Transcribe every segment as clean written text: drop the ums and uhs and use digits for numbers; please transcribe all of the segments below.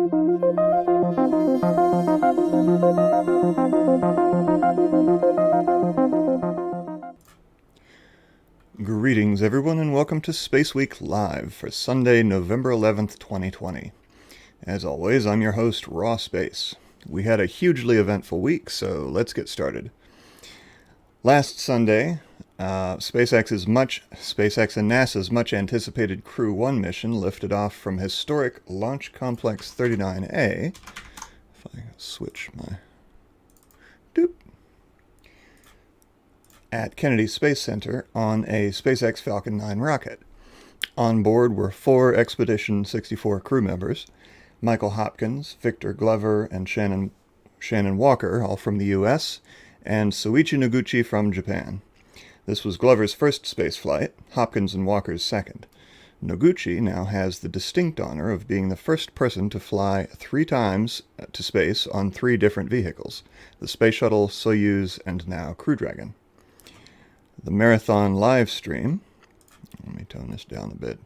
Greetings everyone and welcome to SpaceWeek Live for Sunday, November 11th, 2020. As always, I'm your host, Rawspace. We had a hugely eventful week, so let's get started. Last Sunday, SpaceX and NASA's much-anticipated Crew-1 mission lifted off from historic Launch Complex 39A. If I switch my... Doop. At Kennedy Space Center on a SpaceX Falcon 9 rocket. On board were 4 Expedition 64 crew members, Michael Hopkins, Victor Glover, and Shannon Walker, all from the U.S., and Soichi Noguchi from Japan. This was Glover's first spaceflight, Hopkins and Walker's second. Noguchi now has the distinct honor of being the first person to fly 3 times to space on 3 different vehicles, the Space Shuttle, Soyuz, and now Crew Dragon. The marathon live stream, let me tone this down a bit,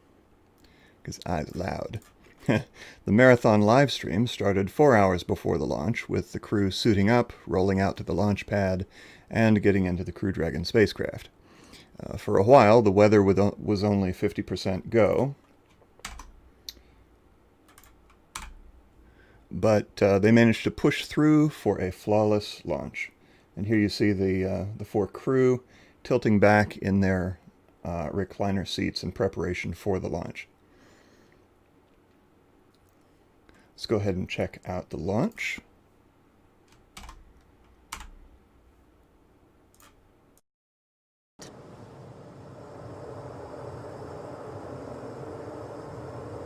because I's loud. The marathon live stream started 4 hours before the launch, with the crew suiting up, rolling out to the launch pad, and getting into the Crew Dragon spacecraft. For a while, the weather was only 50% go, but they managed to push through for a flawless launch. And here you see the 4 crew tilting back in their recliner seats in preparation for the launch. Let's go ahead and check out the launch.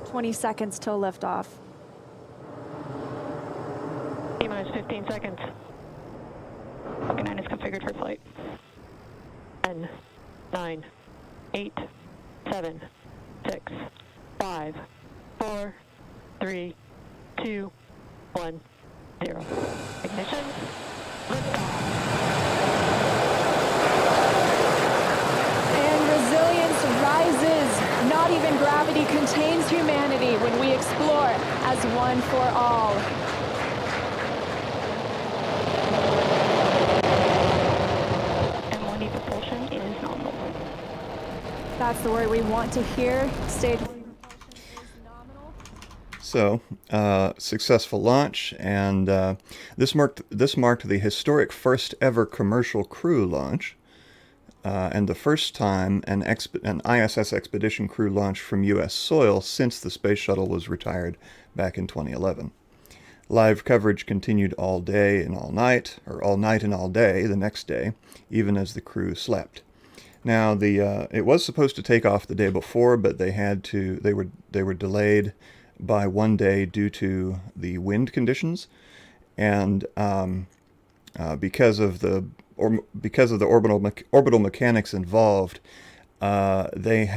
-20 seconds till liftoff. T-minus 15 seconds. Falcon 9 is configured for flight. 10, 9, 8, 7, 6, 5, 4, 3, 2, 1, 0. Ignition. Liftoff. And resilience rises. Not even gravity contains humanity when we explore as one for all. M1E propulsion is nominal. That's the word we want to hear. Stage 1 propulsion is nominal. So, successful launch, and this marked the historic first ever commercial crew launch, and the first time an ISS expedition crew launched from U.S. soil since the Space Shuttle was retired back in 2011. Live coverage continued all day and all night, or all night and all day the next day, even as the crew slept. Now, it was supposed to take off the day before, but they were delayed by 1 day due to the wind conditions, and because of the orbital mechanics involved, the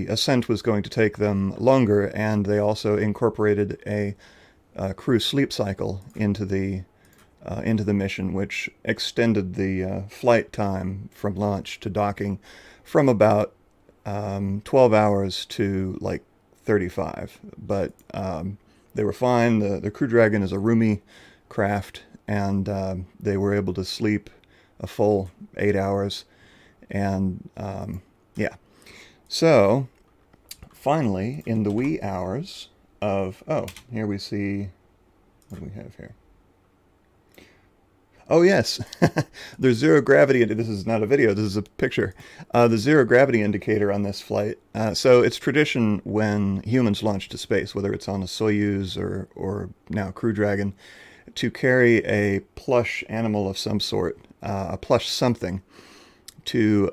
ascent was going to take them longer, and they also incorporated a crew sleep cycle into the mission, which extended the flight time from launch to docking from about 12 hours to like 35. But they were fine. The Crew Dragon is a roomy craft, and they were able to sleep a full 8 hours. And yeah. So finally, in the wee hours of, here we see, what do we have here? Oh yes, there's zero gravity. This is not a video, this is a picture. The zero gravity indicator on this flight. So it's tradition when humans launch to space, whether it's on a Soyuz or now Crew Dragon, to carry a plush animal of some sort, a plush something, to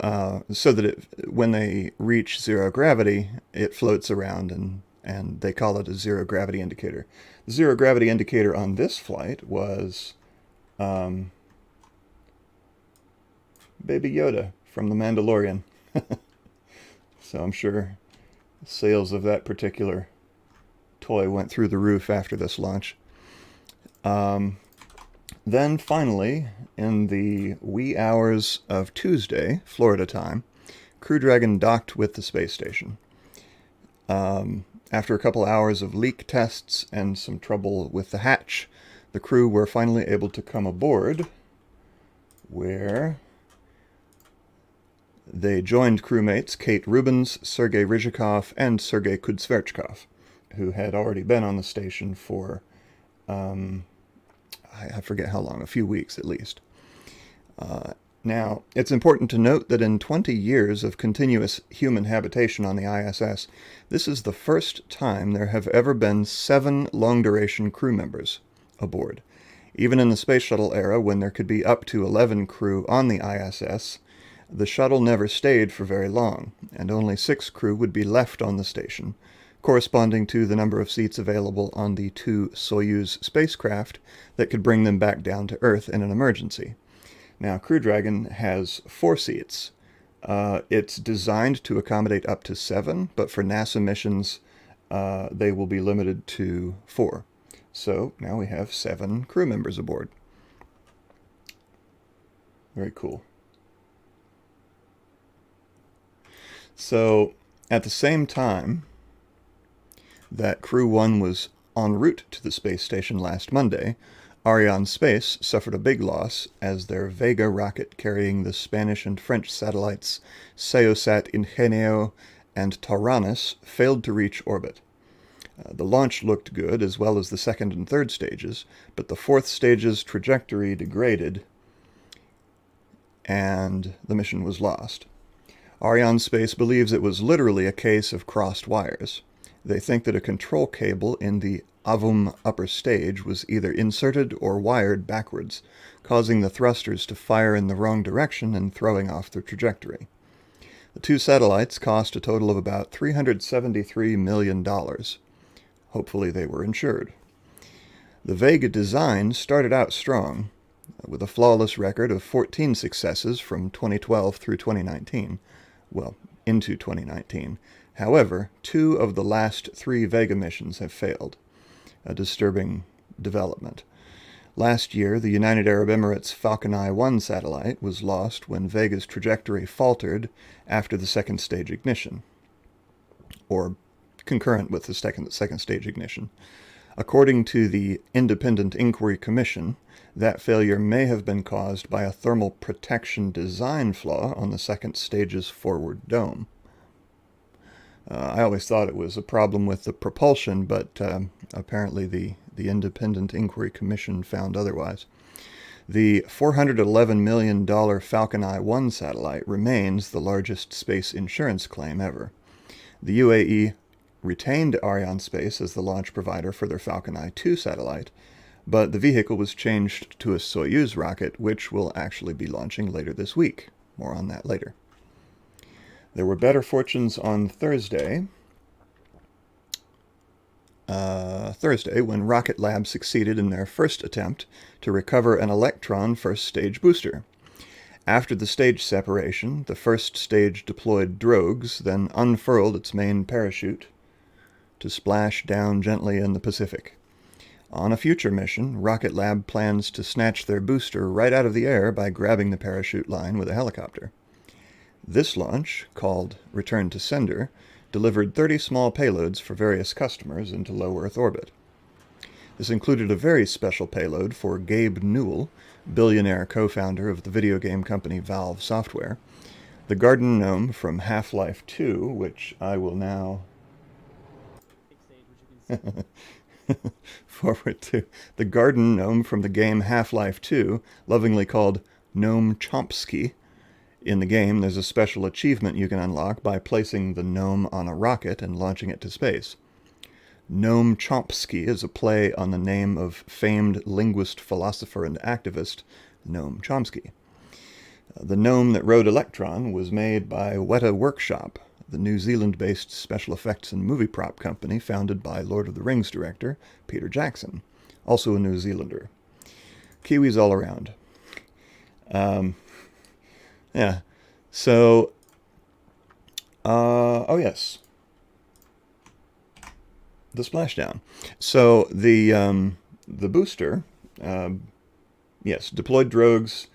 so that when they reach zero gravity, it floats around, and they call it a zero gravity indicator. The zero gravity indicator on this flight was Baby Yoda from The Mandalorian. So I'm sure sales of that particular toy went through the roof after this launch. Then finally, in the wee hours of Tuesday, Florida time, Crew Dragon docked with the space station. After a couple hours of leak tests and some trouble with the hatch, the crew were finally able to come aboard, where they joined crewmates Kate Rubins, Sergei Rizhikov, and Sergei Kudzverchkov, who had already been on the station for, I forget how long, a few weeks at least. Now, it's important to note that in 20 years of continuous human habitation on the ISS, this is the first time there have ever been 7 long-duration crew members aboard. Even in the space shuttle era, when there could be up to 11 crew on the ISS, the shuttle never stayed for very long, and only 6 crew would be left on the station, corresponding to the number of seats available on the 2 Soyuz spacecraft that could bring them back down to Earth in an emergency. Now, Crew Dragon has 4 seats. It's designed to accommodate up to 7, but for NASA missions, they will be limited to 4. So now we have 7 crew members aboard. Very cool. So, at the same time that Crew-1 was en route to the space station last Monday, Arianespace suffered a big loss as their Vega rocket carrying the Spanish and French satellites Ceosat Ingenio and Taranis failed to reach orbit. The launch looked good, as well as the second and third stages, but the fourth stage's trajectory degraded, and the mission was lost. Arianespace believes it was literally a case of crossed wires. They think that a control cable in the Avum upper stage was either inserted or wired backwards, causing the thrusters to fire in the wrong direction and throwing off the trajectory. The 2 satellites cost a total of about $373 million. Hopefully they were insured. The Vega design started out strong, with a flawless record of 14 successes from 2012 through 2019. Well, into 2019. However, 2 of the last 3 Vega missions have failed. A disturbing development. Last year, the United Arab Emirates Falcon 1 satellite was lost when Vega's trajectory faltered after the second stage ignition, or concurrent with the second stage ignition. According to the Independent Inquiry Commission, that failure may have been caused by a thermal protection design flaw on the second stage's forward dome. I always thought it was a problem with the propulsion, but apparently the Independent Inquiry Commission found otherwise. The $411 million Falcon 1 satellite remains the largest space insurance claim ever. The UAE retained Arianespace as the launch provider for their Falcon 2 satellite, but the vehicle was changed to a Soyuz rocket, which will actually be launching later this week. More on that later. There were better fortunes on Thursday, when Rocket Lab succeeded in their first attempt to recover an Electron first stage booster. After the stage separation, the first stage deployed drogues, then unfurled its main parachute to splash down gently in the Pacific. On a future mission, Rocket Lab plans to snatch their booster right out of the air by grabbing the parachute line with a helicopter. This launch, called Return to Sender, delivered 30 small payloads for various customers into low Earth orbit. This included a very special payload for Gabe Newell, billionaire co-founder of the video game company Valve Software, the garden gnome from Half-Life 2, which I will now forward to. The garden gnome from the game Half-Life 2, lovingly called Gnome Chomsky. In the game, there's a special achievement you can unlock by placing the gnome on a rocket and launching it to space. Gnome Chomsky is a play on the name of famed linguist, philosopher, and activist Noam Chomsky. The gnome that wrote Electron was made by Weta Workshop, the New Zealand-based special effects and movie prop company founded by Lord of the Rings director Peter Jackson, also a New Zealander. Kiwis all around. Yeah, so, oh yes, the splashdown. So the booster, yes, deployed drogues,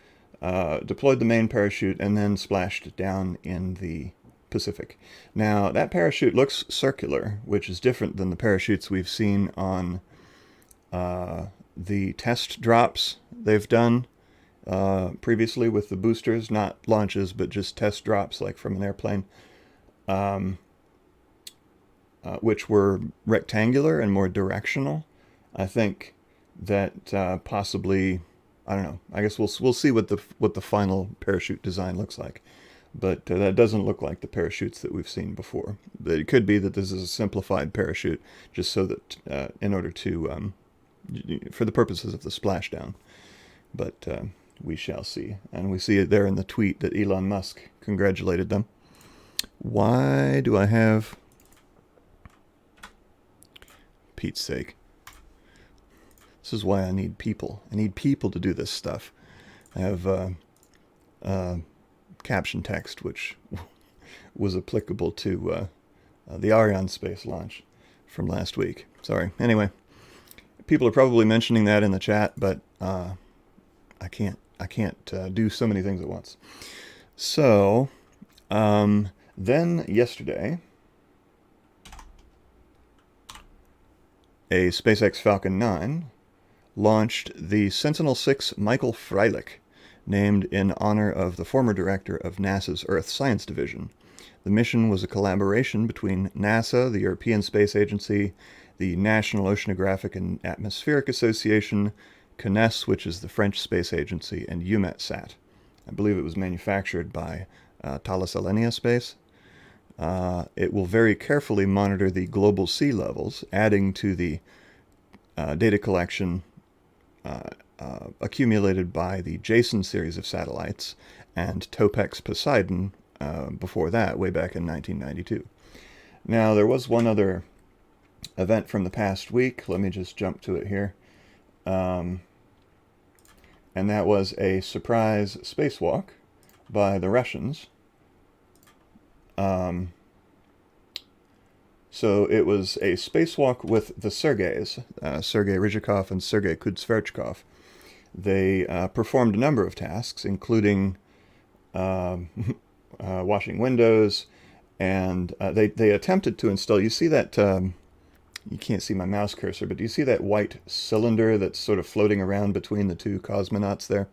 deployed the main parachute, and then splashed down in the Pacific. Now, that parachute looks circular, which is different than the parachutes we've seen on the test drops they've done previously with the boosters, not launches, but just test drops like from an airplane, which were rectangular and more directional. I think that possibly, I don't know, I guess we'll see what the final parachute design looks like. But that doesn't look like the parachutes that we've seen before. But it could be that this is a simplified parachute, just so that in order to, for the purposes of the splashdown. But we shall see. And we see it there in the tweet that Elon Musk congratulated them. Why do I have... Pete's sake. This is why I need people. I need people to do this stuff. I have caption text, which was applicable to the Arianespace launch from last week. Sorry. Anyway, people are probably mentioning that in the chat, but I can't do so many things at once. So then yesterday, a SpaceX Falcon 9 launched the Sentinel-6 Michael Freilich, named in honor of the former director of NASA's Earth Science Division. The mission was a collaboration between NASA, the European Space Agency, the National Oceanographic and Atmospheric Association, CNES, which is the French space agency, and EUMETSAT. I believe it was manufactured by Thales Alenia Space. It will very carefully monitor the global sea levels, adding to the data collection accumulated by the Jason series of satellites and Topex Poseidon before that, way back in 1992. Now, there was one other event from the past week. Let me just jump to it here. And that was a surprise spacewalk by the Russians. So it was a spacewalk with the Sergeys, Sergei Ryzhikov and Sergei Kudzverchkov. They performed a number of tasks, including washing windows, and they attempted to install, you see that, you can't see my mouse cursor, but do you see that white cylinder that's sort of floating around between the two cosmonauts there?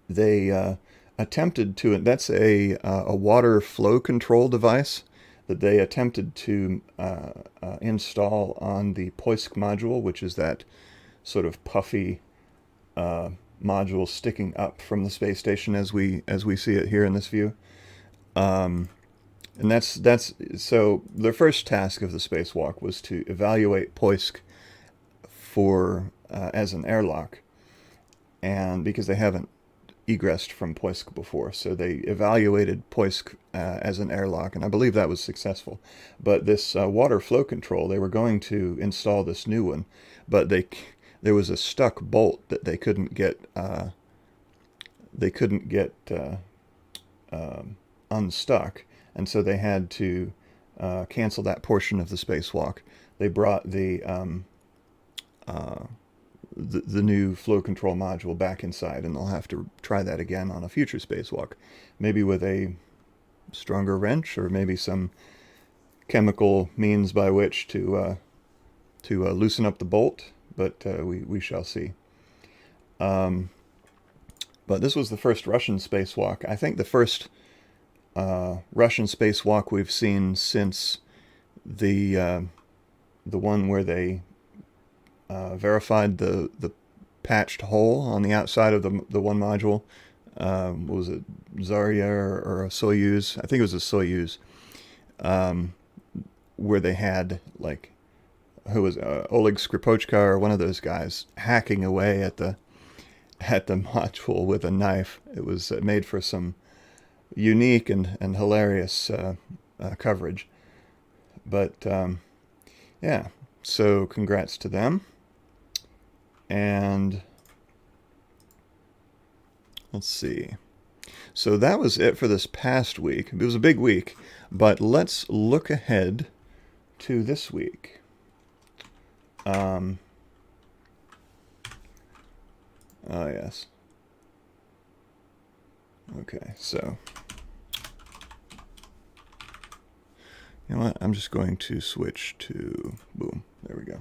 They attempted to, that's a water flow control device that they attempted to install on the Poisk module, which is that sort of puffy module sticking up from the space station as we see it here in this view. And that's so their first task of the spacewalk was to evaluate Poisk for as an airlock, and because they haven't egressed from Poisk before, so they evaluated Poisk as an airlock, and I believe that was successful. But this water flow control, they were going to install this new one, but there was a stuck bolt that they couldn't get unstuck, and so they had to cancel that portion of the spacewalk. They brought the new flow control module back inside, and they'll have to try that again on a future spacewalk, maybe with a stronger wrench or maybe some chemical means by which to loosen up the bolt, but we shall see. But this was the first Russian spacewalk. I think the first Russian spacewalk we've seen since the one where they verified the patched hole on the outside of the one module. Was it Zarya or a Soyuz? I think it was a Soyuz, where they had, like, who was Oleg Skripochka or one of those guys hacking away at the module with a knife. It was made for some unique and hilarious coverage. But yeah, so congrats to them. And let's see. So that was it for this past week. It was a big week, but let's look ahead to this week. Oh, yes. Okay, so You know what? I'm just going to switch to, boom, there we go.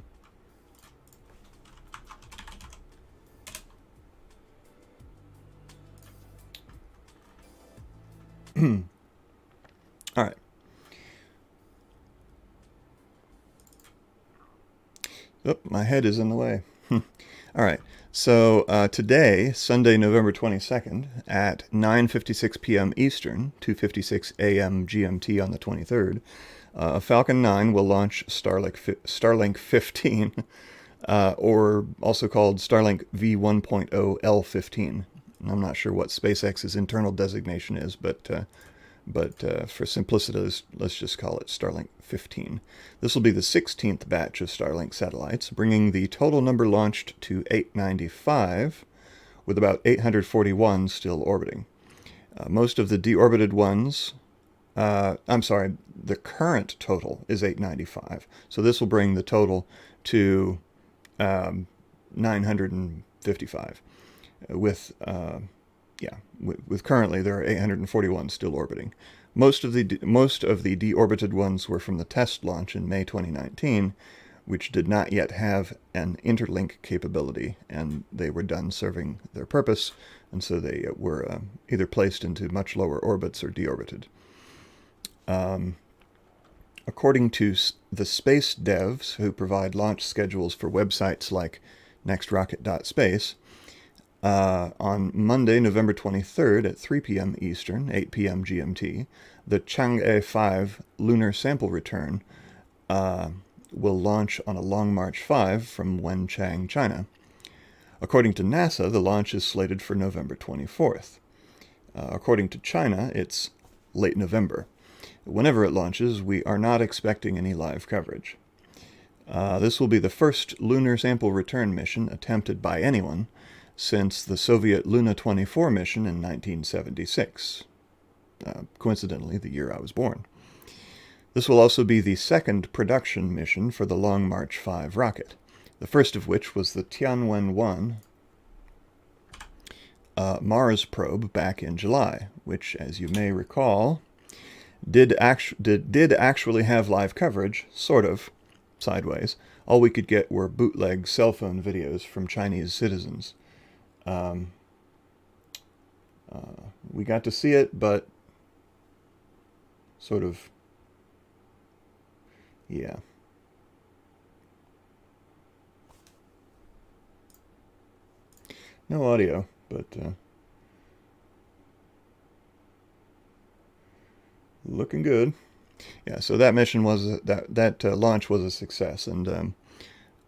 All right. Oh, my head is in the way. All right. So today, Sunday, November 22nd, at 9:56 p.m. Eastern, 2:56 a.m. GMT on the 23rd, Falcon 9 will launch Starlink 15, or also called Starlink V1.0 L15. I'm not sure what SpaceX's internal designation is, but for simplicity, let's just call it Starlink 15. This will be the 16th batch of Starlink satellites, bringing the total number launched to 895, with about 841 still orbiting. Most of the deorbited ones, the current total is 895, so this will bring the total to 955, with currently there are 841 still orbiting. Most of the deorbited ones were from the test launch in May 2019, which did not yet have an interlink capability, and they were done serving their purpose, and so they were either placed into much lower orbits or deorbited. According to the space devs who provide launch schedules for websites like nextrocket.space, on Monday, November 23rd at 3 p.m. Eastern, 8 p.m. GMT, the Chang'e 5 lunar sample return will launch on a Long March 5 from Wenchang, China. According to NASA, the launch is slated for November 24th. According to China, it's late November. Whenever it launches, we are not expecting any live coverage. This will be the first lunar sample return mission attempted by anyone since the Soviet Luna 24 mission in 1976, coincidentally the year I was born. This will also be the second production mission for the Long March 5 rocket, the first of which was the Tianwen-1 Mars probe back in July, which, as you may recall, did actually have live coverage, sort of, sideways. All we could get were bootleg cell phone videos from Chinese citizens. We got to see it, but sort of, yeah. No audio, but looking good. Yeah, so that mission was that launch was a success, and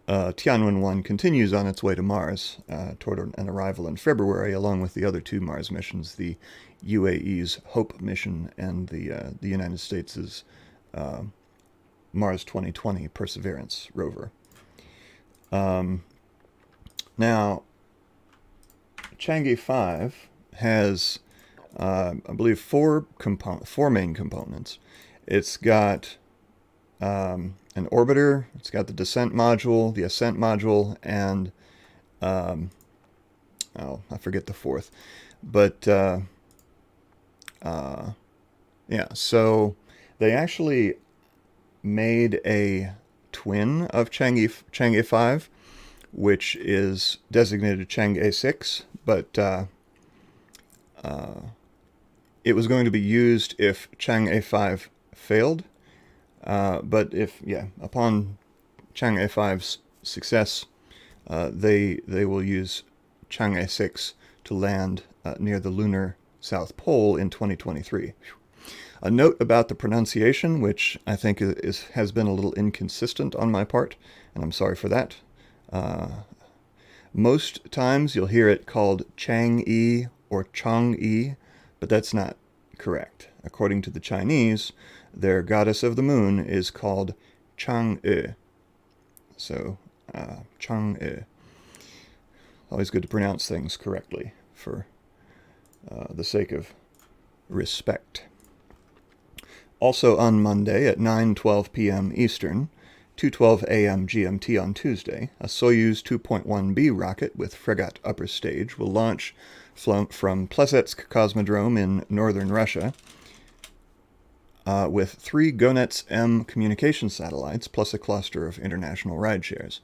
Tianwen-1 continues on its way to Mars toward an arrival in February, along with the other two Mars missions, the UAE's HOPE mission and the United States' Mars 2020 Perseverance rover. Now, Chang'e 5 has, I believe, four main components. It's got an orbiter, it's got the descent module, the ascent module, and I forget the fourth. But yeah, so they actually made a twin of Chang'e 5, which is designated Chang'e 6, but it was going to be used if Chang'e 5 failed. But upon Chang'e 5's success, they will use Chang'e 6 to land near the lunar South Pole in 2023. A note about the pronunciation, which I think has been a little inconsistent on my part, and I'm sorry for that. Most times you'll hear it called Chang'e or Chang'e, but that's not correct. According to the Chinese, their goddess of the moon is called Chang'e. So, Chang'e. Always good to pronounce things correctly for the sake of respect. Also on Monday at 9:12 p.m. Eastern, 2:12 a.m. GMT on Tuesday, a Soyuz 2.1B rocket with Fugate upper stage will launch from Plesetsk Cosmodrome in northern Russia. with 3 GONETS-M communication satellites plus a cluster of international ride shares.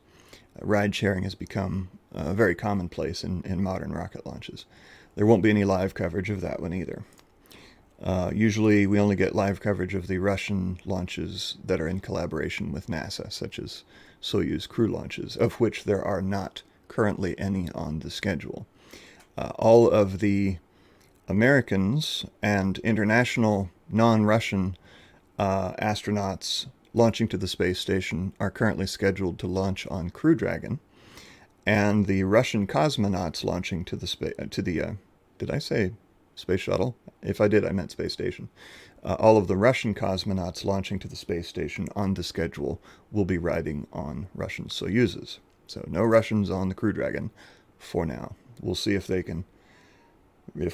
Ride sharing has become very commonplace in modern rocket launches. There won't be any live coverage of that one either. Usually we only get live coverage of the Russian launches that are in collaboration with NASA, such as Soyuz crew launches, of which there are not currently any on the schedule. All of the Americans and international non-Russian astronauts launching to the space station are currently scheduled to launch on Crew Dragon, and the Russian cosmonauts launching to the did I say space shuttle? If I did, I meant space station. All of the Russian cosmonauts launching to the space station on the schedule will be riding on Russian Soyuzes. So no Russians on the Crew Dragon for now. We'll see if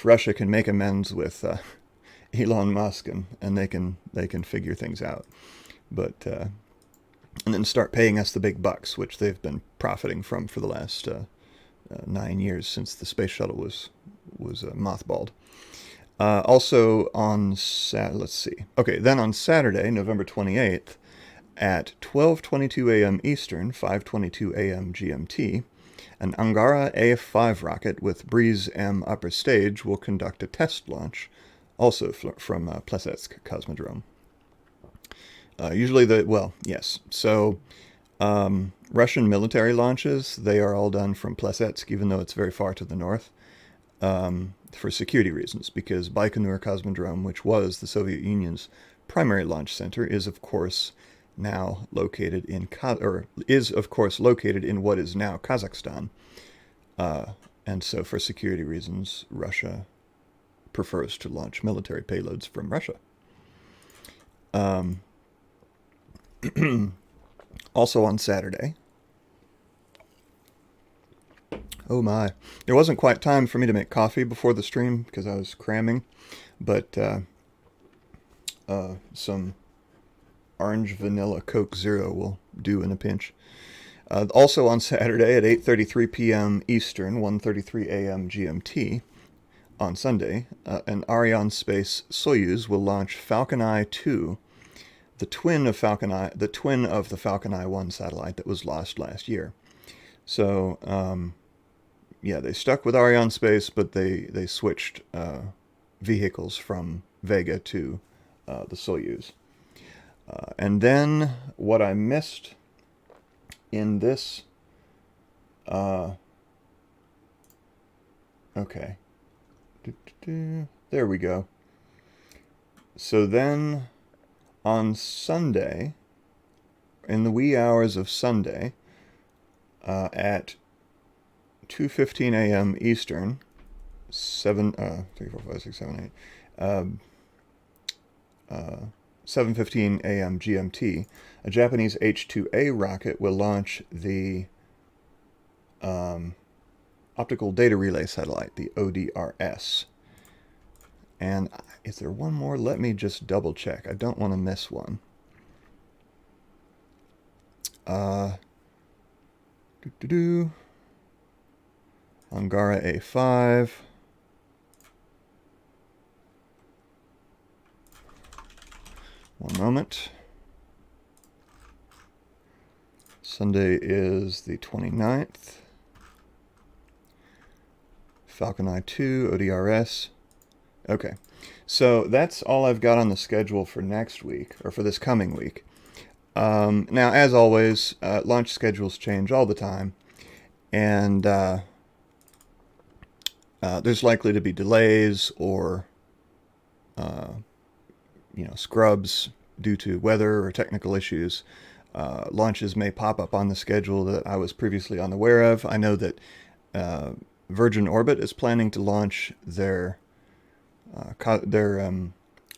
Russia can make amends with Elon Musk and they can figure things out. But and then start paying us the big bucks, which they've been profiting from for the last 9 years since the space shuttle was mothballed. Also on then on Saturday, November 28th, at 12:22 a.m. Eastern, 5:22 a.m. GMT, an Angara AF-5 rocket with Breeze M upper stage will conduct a test launch, also from Plesetsk Cosmodrome. So Russian military launches, they are all done from Plesetsk, even though it's very far to the north, for security reasons, because Baikonur Cosmodrome, which was the Soviet Union's primary launch center, is of course located in what is now Kazakhstan, and so for security reasons, Russia prefers to launch military payloads from Russia. Also on Saturday, oh my, there wasn't quite time for me to make coffee before the stream because I was cramming, but some orange vanilla Coke Zero will do in a pinch. Also on Saturday at 8:33 p.m. Eastern, 1:33 a.m. GMT, on Sunday, an Arianespace Soyuz will launch Falcon Eye 2, the twin of the Falcon Eye 1 satellite that was lost last year. So, they stuck with Arianespace, but they switched vehicles from Vega to the Soyuz. And then what I missed in this, there we go. So then on Sunday, in the wee hours of Sunday, at 2:15 a.m. Eastern, 7:15 a.m. GMT, a Japanese H-2A rocket will launch the optical data relay satellite, the ODRS. And is there one more? Let me just double check. I don't want to miss one. Angara A5. One moment. Sunday is the 29th. Falcon Eye 2, ODRS. Okay, so that's all I've got on the schedule for next week, or for this coming week. Now, as always, launch schedules change all the time, and there's likely to be delays or scrubs due to weather or technical issues. Launches may pop up on the schedule that I was previously unaware of. I know that Virgin Orbit is planning to launch their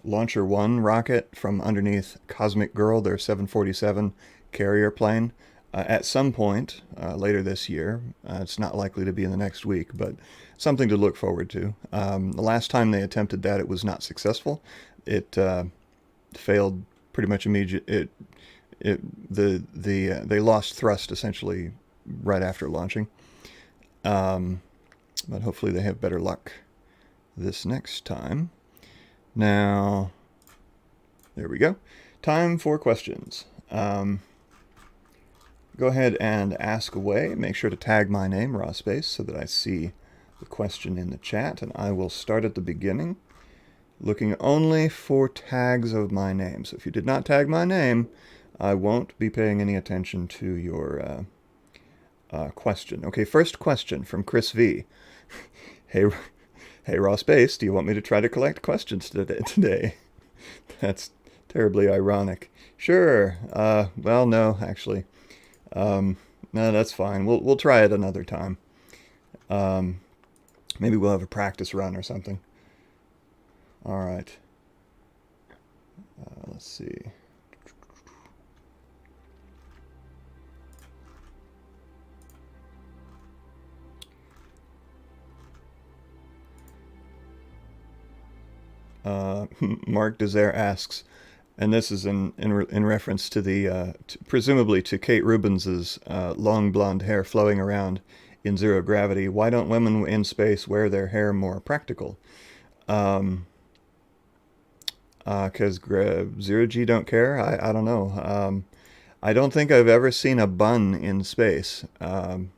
Launcher 1 rocket from underneath Cosmic Girl, their 747 carrier plane, at some point later this year. It's not likely to be in the next week, but something to look forward to. The last time they attempted that, it was not successful. It failed pretty much immediately. They lost thrust essentially right after launching. But hopefully they have better luck this next time. Now, There we go. Time for questions. Go ahead and ask away. Make sure to tag my name, Rawspace, so that I see the question in the chat, and I will start at the beginning, looking only for tags of my name. So if you did not tag my name, I won't be paying any attention to your question. Okay, first question from Chris V. Hey, Rawspace, do you want me to try to collect questions today? That's terribly ironic. Sure. Well, no, actually. No, that's fine. We'll try it another time. Maybe we'll have a practice run or something. All right. Let's see. Mark Desire asks, and this is in reference to the presumably to Kate Rubens's long blonde hair flowing around in zero gravity. Why don't women in space wear their hair more practical? Because zero G don't care. I don't know. I don't think I've ever seen a bun in space. I'm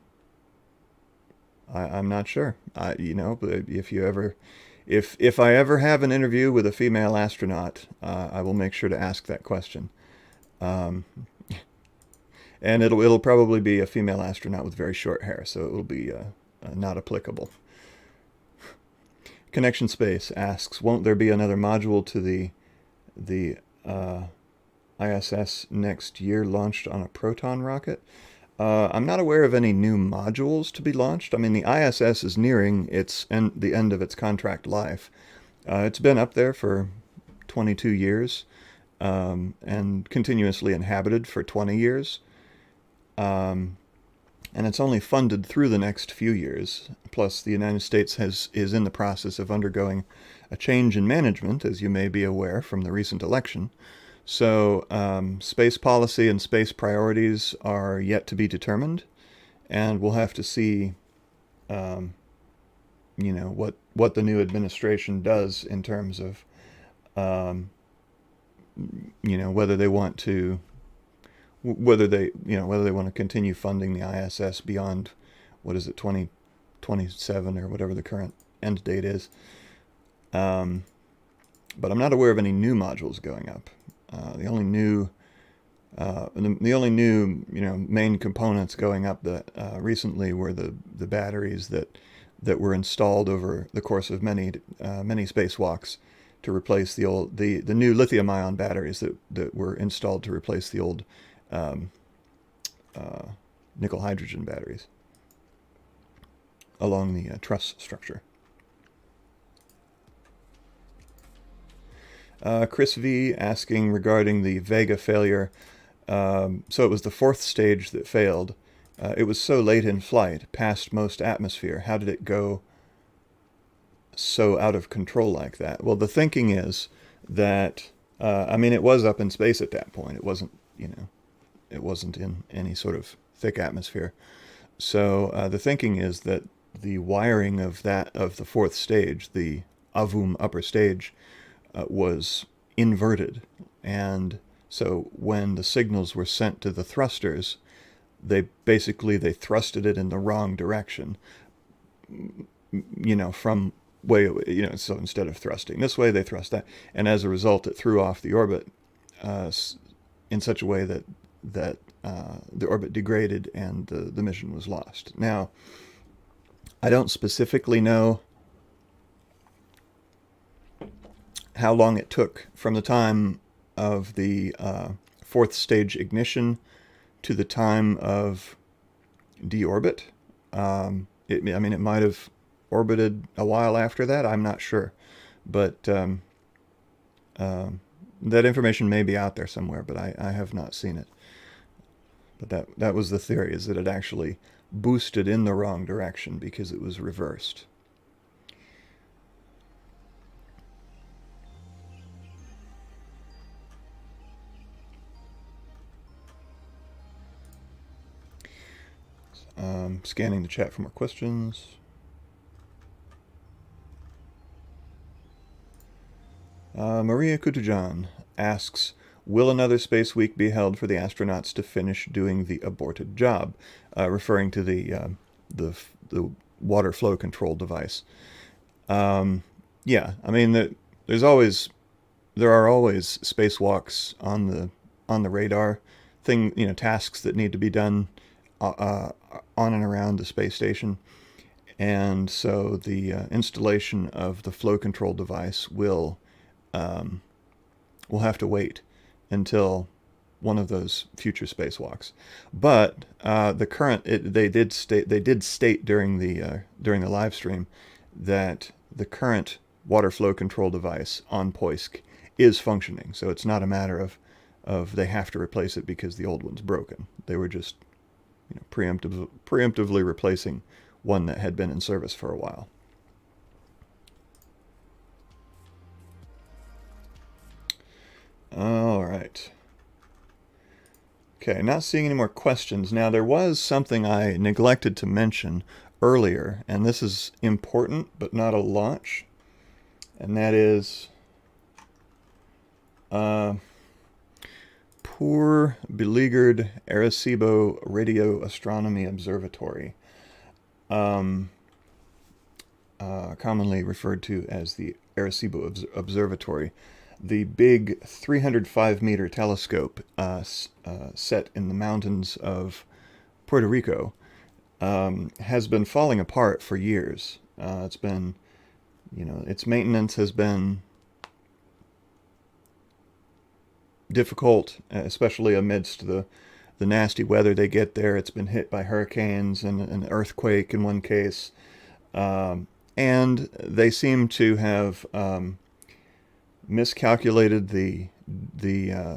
not sure. You know, but if you ever. If I ever have an interview with a female astronaut, I will make sure to ask that question. And it'll probably be a female astronaut with very short hair, so it will be not applicable. Connection Space asks, won't there be another module to the ISS next year launched on a Proton rocket? I'm not aware of any new modules to be launched. I mean, the ISS is nearing the end of its contract life. It's been up there for 22 years and continuously inhabited for 20 years. And it's only funded through the next few years. Plus, the United States is in the process of undergoing a change in management, as you may be aware from the recent election. So space policy and space priorities are yet to be determined, and we'll have to see, you know, what the new administration does in terms of, you know, whether they want to continue funding the ISS beyond, what is it, 2027 or whatever the current end date is. But I'm not aware of any new modules going up. The only new, main components going up that recently were the batteries that were installed over the course of many spacewalks to replace the new lithium-ion batteries that were installed to replace the old nickel hydrogen batteries along the truss structure. Chris V asking regarding the Vega failure. So it was the fourth stage that failed. It was so late in flight, past most atmosphere. How did it go so out of control like that? Well, the thinking is that, I mean, it was up in space at that point. It wasn't, it wasn't in any sort of thick atmosphere. So the thinking is that the wiring of the fourth stage, the Avum upper stage, was inverted, and so when the signals were sent to the thrusters, they thrusted it in the wrong direction, from way, so instead of thrusting this way, they thrust that, and as a result it threw off the orbit in such a way that the orbit degraded and the mission was lost. Now, I don't specifically know how long it took from the time of the fourth stage ignition to the time of deorbit. It might have orbited a while after that. I'm not sure, but that information may be out there somewhere, but I have not seen it. But that was the theory, is that it actually boosted in the wrong direction because it was reversed. Scanning the chat for more questions. Maria Kutujan asks, will another Space Week be held for the astronauts to finish doing the aborted job? Referring to the water flow control device. Yeah, I mean, there are always spacewalks on the radar, tasks that need to be done on and around the space station, and so the installation of the flow control device will have to wait until one of those future spacewalks. But they did state during the live stream that the current water flow control device on Poisk is functioning. So it's not a matter of they have to replace it because the old one's broken. They were just preemptively replacing one that had been in service for a while. All right. Okay, not seeing any more questions. Now, there was something I neglected to mention earlier, and this is important, but not a launch, and that is poor, beleaguered Arecibo Radio Astronomy Observatory, commonly referred to as the Arecibo Observatory. The big 305-meter telescope set in the mountains of Puerto Rico has been falling apart for years. It's been, its maintenance has been difficult, especially amidst the nasty weather they get there. It's been hit by hurricanes and an earthquake in one case. And they seem to have miscalculated the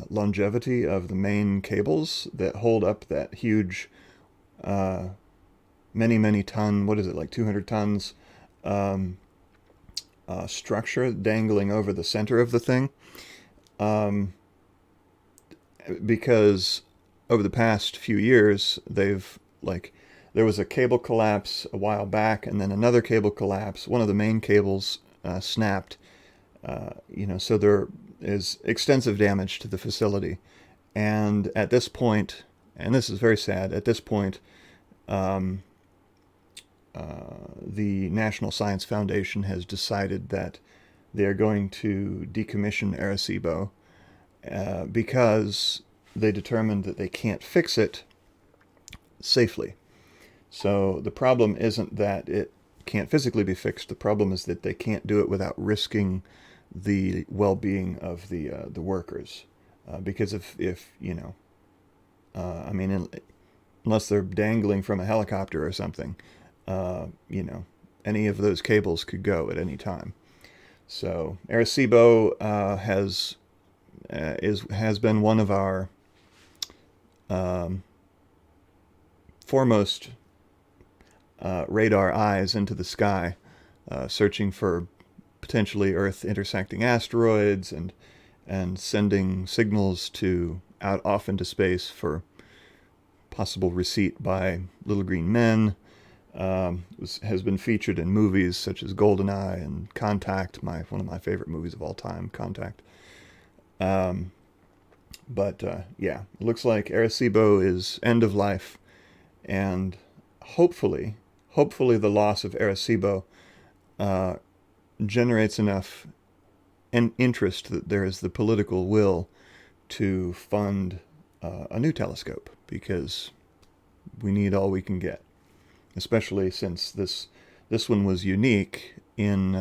longevity of the main cables that hold up that huge, many ton, what is it, like 200 tons structure dangling over the center of the thing. Because over the past few years, there was a cable collapse a while back, and then another cable collapse. One of the main cables snapped. So there is extensive damage to the facility. And at this point, and this is very sad, at this point, the National Science Foundation has decided that they are going to decommission Arecibo because they determined that they can't fix it safely. So the problem isn't that it can't physically be fixed. The problem is that they can't do it without risking the well-being of the workers, because unless they're dangling from a helicopter or something, any of those cables could go at any time. So Arecibo has been one of our foremost radar eyes into the sky, searching for potentially Earth intersecting asteroids and sending signals out off into space for possible receipt by little green men. Has been featured in movies such as GoldenEye and Contact, one of my favorite movies of all time, Contact. Yeah, it looks like Arecibo is end of life, and hopefully the loss of Arecibo generates enough interest that there is the political will to fund a new telescope, because we need all we can get, especially since this one was unique in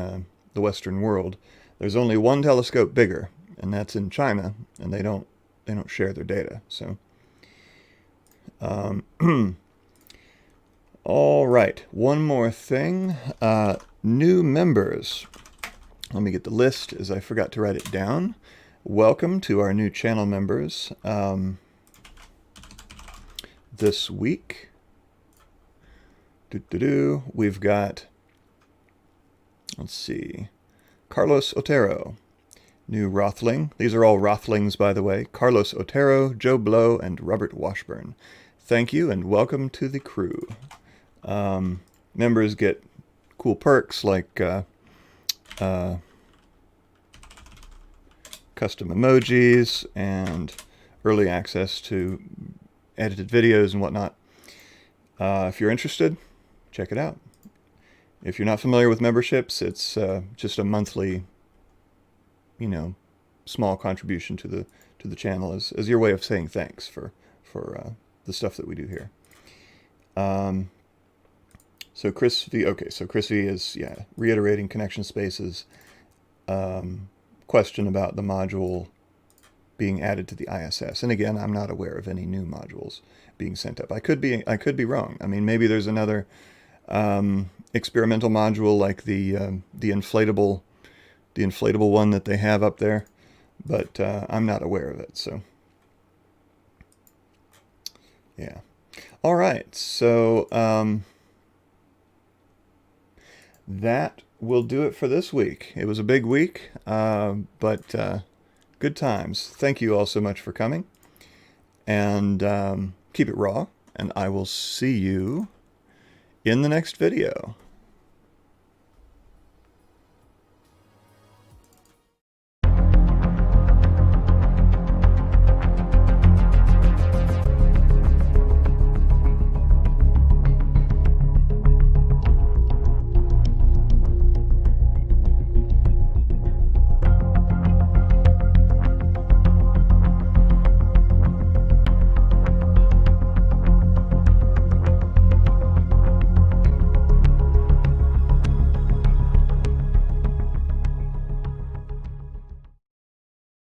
the Western world. There's only one telescope bigger, and that's in China, and they don't share their data. So, all right, one more thing. New members. Let me get the list, as I forgot to write it down. Welcome to our new channel members. This week, we've got, let's see, Carlos Otero, new Rawthling. These are all Rawthlings, by the way. Carlos Otero, Joe Blow, and Robert Washburn. Thank you, and welcome to the crew. Members get cool perks like custom emojis and early access to edited videos and whatnot. If you're interested, check it out. If you're not familiar with memberships, it's just a monthly, small contribution to the channel as your way of saying thanks for the stuff that we do here. So Chris V. Okay, so Chris V is reiterating Connection Space's question about the module being added to the ISS. And again, I'm not aware of any new modules being sent up. I could be wrong. I mean, maybe there's another experimental module like the inflatable one that they have up there, but I'm not aware of it. So yeah. All right. So that will do it for this week. It was a big week, but good times. Thank you all so much for coming, and keep it raw, and I will see you in the next video.